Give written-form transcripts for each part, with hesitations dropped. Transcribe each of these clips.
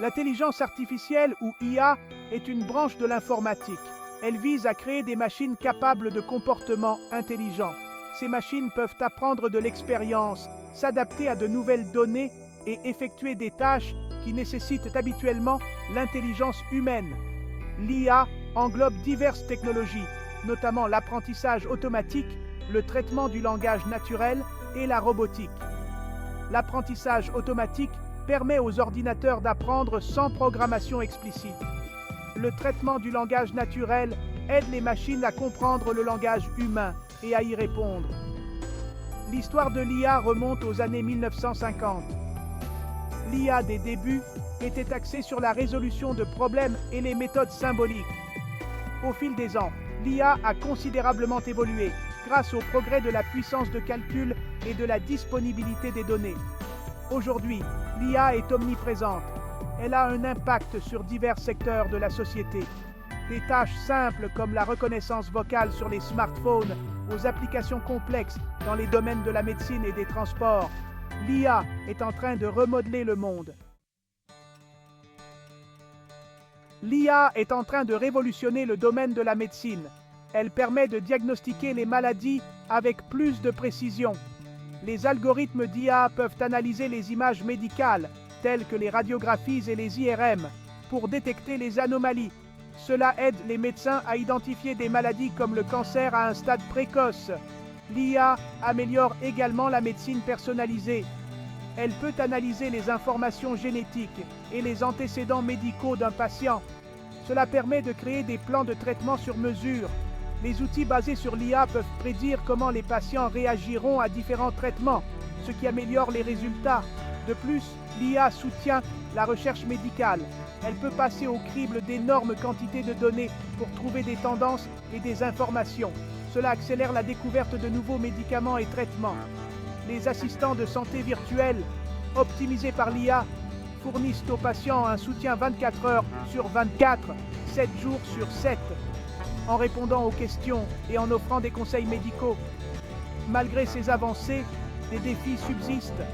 L'intelligence artificielle ou IA est une branche de l'informatique. Elle vise à créer des machines capables de comportements intelligents. Ces machines peuvent apprendre de l'expérience, s'adapter à de nouvelles données et effectuer des tâches qui nécessitent habituellement l'intelligence humaine. L'IA englobe diverses technologies, notamment l'apprentissage automatique, le traitement du langage naturel et la robotique. L'apprentissage automatique permet aux ordinateurs d'apprendre sans programmation explicite. Le traitement du langage naturel aide les machines à comprendre le langage humain et à y répondre. L'histoire de l'IA remonte aux années 1950. L'IA des débuts était axée sur la résolution de problèmes et les méthodes symboliques. Au fil des ans, l'IA a considérablement évolué grâce au progrès de la puissance de calcul et de la disponibilité des données. Aujourd'hui, l'IA est omniprésente. Elle a un impact sur divers secteurs de la société. Des tâches simples comme la reconnaissance vocale sur les smartphones aux applications complexes dans les domaines de la médecine et des transports. L'IA est en train de remodeler le monde. L'IA est en train de révolutionner le domaine de la médecine. Elle permet de diagnostiquer les maladies avec plus de précision. Les algorithmes d'IA peuvent analyser les images médicales, telles que les radiographies et les IRM, pour détecter les anomalies. Cela aide les médecins à identifier des maladies comme le cancer à un stade précoce. L'IA améliore également la médecine personnalisée. Elle peut analyser les informations génétiques et les antécédents médicaux d'un patient. Cela permet de créer des plans de traitement sur mesure. Les outils basés sur l'IA peuvent prédire comment les patients réagiront à différents traitements, ce qui améliore les résultats. De plus, l'IA soutient la recherche médicale. Elle peut passer au crible d'énormes quantités de données pour trouver des tendances et des informations. Cela accélère la découverte de nouveaux médicaments et traitements. Les assistants de santé virtuels, optimisés par l'IA, fournissent aux patients un soutien 24 heures sur 24, 7 jours sur 7, en répondant aux questions et en offrant des conseils médicaux. Malgré ces avancées, des défis subsistent.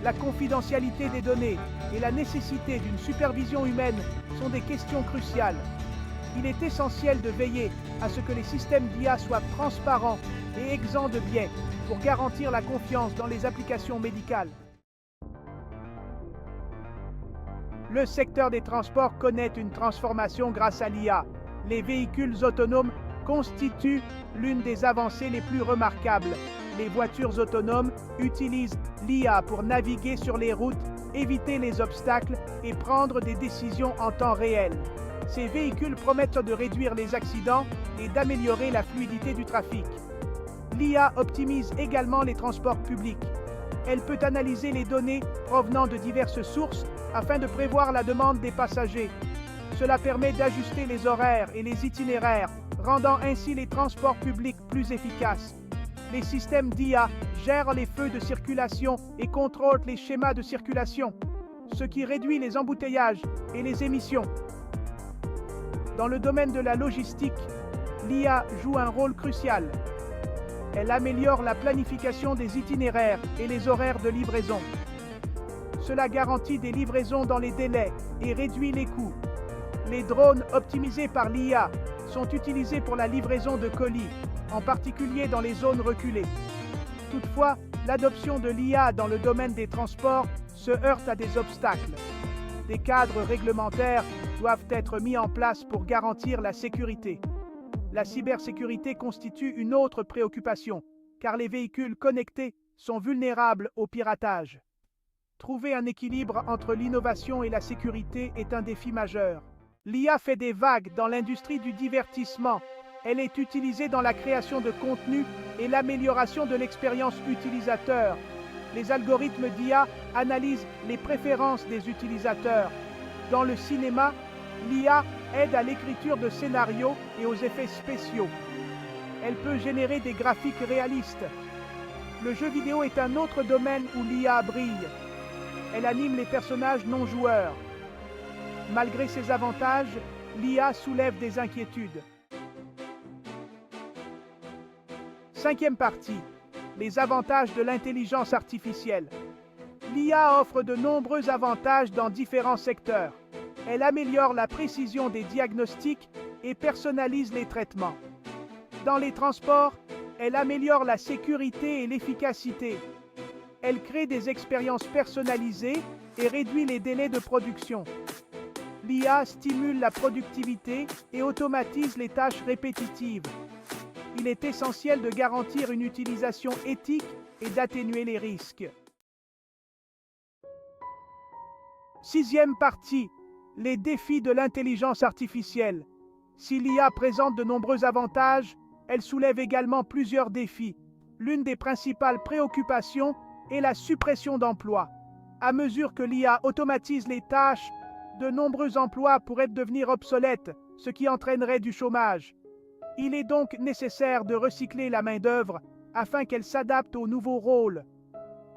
La confidentialité des données et la nécessité d'une supervision humaine sont des questions cruciales. Il est essentiel de veiller à ce que les systèmes d'IA soient transparents et exempts de biais pour garantir la confiance dans les applications médicales. Le secteur des transports connaît une transformation grâce à l'IA. Les véhicules autonomes constituent l'une des avancées les plus remarquables. Les voitures autonomes utilisent l'IA pour naviguer sur les routes, éviter les obstacles et prendre des décisions en temps réel. Ces véhicules promettent de réduire les accidents et d'améliorer la fluidité du trafic. L'IA optimise également les transports publics. Elle peut analyser les données provenant de diverses sources afin de prévoir la demande des passagers. Cela permet d'ajuster les horaires et les itinéraires, rendant ainsi les transports publics plus efficaces. Les systèmes d'IA gèrent les feux de circulation et contrôlent les schémas de circulation, ce qui réduit les embouteillages et les émissions. Dans le domaine de la logistique, l'IA joue un rôle crucial. Elle améliore la planification des itinéraires et les horaires de livraison. Cela garantit des livraisons dans les délais et réduit les coûts. Les drones optimisés par l'IA sont utilisés pour la livraison de colis, en particulier dans les zones reculées. Toutefois, l'adoption de l'IA dans le domaine des transports se heurte à des obstacles. Des cadres réglementaires doivent être mis en place pour garantir la sécurité. La cybersécurité constitue une autre préoccupation, car les véhicules connectés sont vulnérables au piratage. Trouver un équilibre entre l'innovation et la sécurité est un défi majeur. L'IA fait des vagues dans l'industrie du divertissement. Elle est utilisée dans la création de contenu et l'amélioration de l'expérience utilisateur. Les algorithmes d'IA analysent les préférences des utilisateurs. Dans le cinéma, l'IA aide à l'écriture de scénarios et aux effets spéciaux. Elle peut générer des graphiques réalistes. Le jeu vidéo est un autre domaine où l'IA brille. Elle anime les personnages non joueurs. Malgré ses avantages, l'IA soulève des inquiétudes. Cinquième partie, les avantages de l'intelligence artificielle. L'IA offre de nombreux avantages dans différents secteurs. Elle améliore la précision des diagnostics et personnalise les traitements. Dans les transports, elle améliore la sécurité et l'efficacité. Elle crée des expériences personnalisées et réduit les délais de production. L'IA stimule la productivité et automatise les tâches répétitives. Il est essentiel de garantir une utilisation éthique et d'atténuer les risques. Sixième partie, les défis de l'intelligence artificielle. Si l'IA présente de nombreux avantages, elle soulève également plusieurs défis. L'une des principales préoccupations est la suppression d'emplois. À mesure que l'IA automatise les tâches, de nombreux emplois pourraient devenir obsolètes, ce qui entraînerait du chômage. Il est donc nécessaire de recycler la main-d'œuvre afin qu'elle s'adapte aux nouveaux rôles.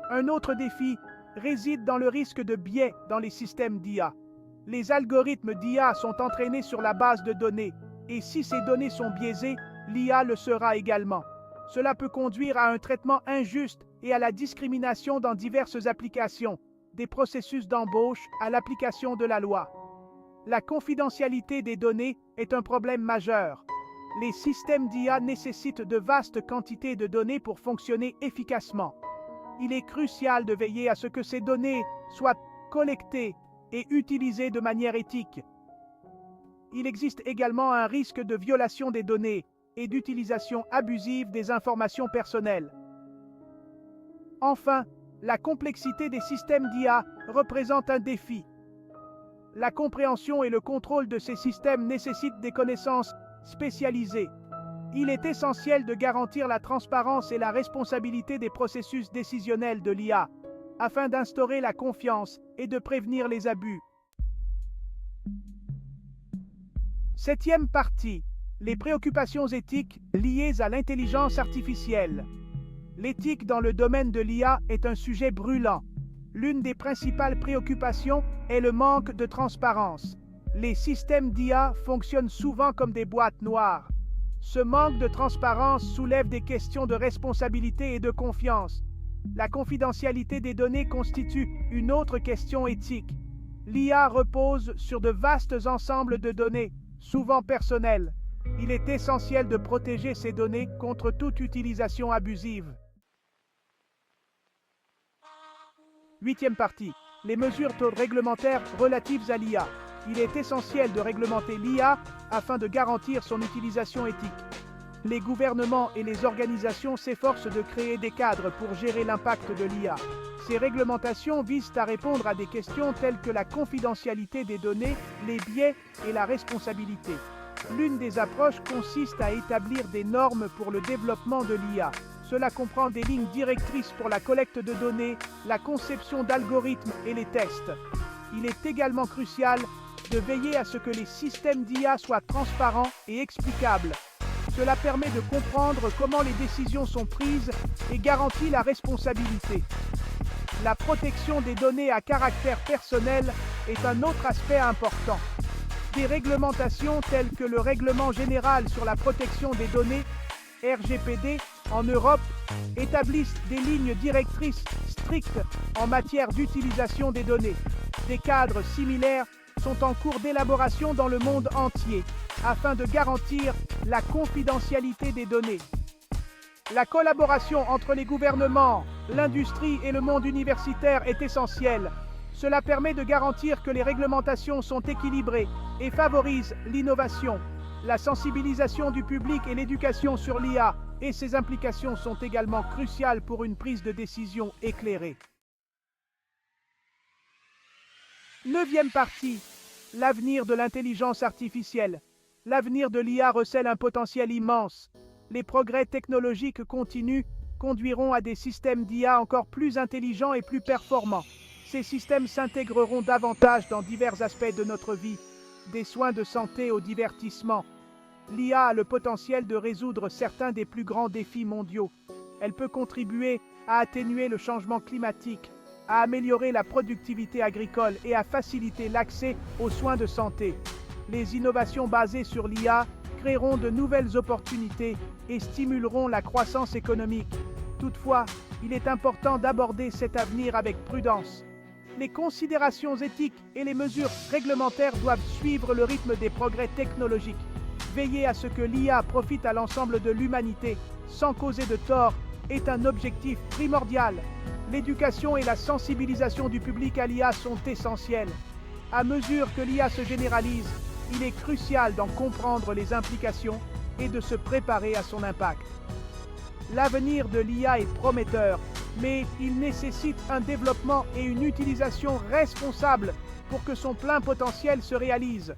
Un autre défi réside dans le risque de biais dans les systèmes d'IA. Les algorithmes d'IA sont entraînés sur la base de données, et si ces données sont biaisées, l'IA le sera également. Cela peut conduire à un traitement injuste et à la discrimination dans diverses applications, des processus d'embauche à l'application de la loi. La confidentialité des données est un problème majeur. Les systèmes d'IA nécessitent de vastes quantités de données pour fonctionner efficacement. Il est crucial de veiller à ce que ces données soient collectées et utilisées de manière éthique. Il existe également un risque de violation des données et d'utilisation abusive des informations personnelles. Enfin, la complexité des systèmes d'IA représente un défi. La compréhension et le contrôle de ces systèmes nécessitent des connaissances spécialisées. Il est essentiel de garantir la transparence et la responsabilité des processus décisionnels de l'IA, afin d'instaurer la confiance et de prévenir les abus. Septième partie, les préoccupations éthiques liées à l'intelligence artificielle. L'éthique dans le domaine de l'IA est un sujet brûlant. L'une des principales préoccupations est le manque de transparence. Les systèmes d'IA fonctionnent souvent comme des boîtes noires. Ce manque de transparence soulève des questions de responsabilité et de confiance. La confidentialité des données constitue une autre question éthique. L'IA repose sur de vastes ensembles de données, souvent personnelles. Il est essentiel de protéger ces données contre toute utilisation abusive. Huitième partie, les mesures réglementaires relatives à l'IA. Il est essentiel de réglementer l'IA afin de garantir son utilisation éthique. Les gouvernements et les organisations s'efforcent de créer des cadres pour gérer l'impact de l'IA. Ces réglementations visent à répondre à des questions telles que la confidentialité des données, les biais et la responsabilité. L'une des approches consiste à établir des normes pour le développement de l'IA. Cela comprend des lignes directrices pour la collecte de données, la conception d'algorithmes et les tests. Il est également crucial de veiller à ce que les systèmes d'IA soient transparents et explicables. Cela permet de comprendre comment les décisions sont prises et garantit la responsabilité. La protection des données à caractère personnel est un autre aspect important. Des réglementations telles que le Règlement général sur la protection des données, RGPD, en Europe, établissent des lignes directrices strictes en matière d'utilisation des données. Des cadres similaires sont en cours d'élaboration dans le monde entier afin de garantir la confidentialité des données. La collaboration entre les gouvernements, l'industrie et le monde universitaire est essentielle. Cela permet de garantir que les réglementations sont équilibrées et favorisent l'innovation. La sensibilisation du public et l'éducation sur l'IA et ses implications sont également cruciales pour une prise de décision éclairée. Neuvième partie, l'avenir de l'intelligence artificielle. L'avenir de l'IA recèle un potentiel immense. Les progrès technologiques continus conduiront à des systèmes d'IA encore plus intelligents et plus performants. Ces systèmes s'intégreront davantage dans divers aspects de notre vie, des soins de santé au divertissement. L'IA a le potentiel de résoudre certains des plus grands défis mondiaux. Elle peut contribuer à atténuer le changement climatique, à améliorer la productivité agricole et à faciliter l'accès aux soins de santé. Les innovations basées sur l'IA créeront de nouvelles opportunités et stimuleront la croissance économique. Toutefois, il est important d'aborder cet avenir avec prudence. Les considérations éthiques et les mesures réglementaires doivent suivre le rythme des progrès technologiques. Veiller à ce que l'IA profite à l'ensemble de l'humanité sans causer de tort est un objectif primordial. L'éducation et la sensibilisation du public à l'IA sont essentielles. À mesure que l'IA se généralise, il est crucial d'en comprendre les implications et de se préparer à son impact. L'avenir de l'IA est prometteur, mais il nécessite un développement et une utilisation responsables pour que son plein potentiel se réalise.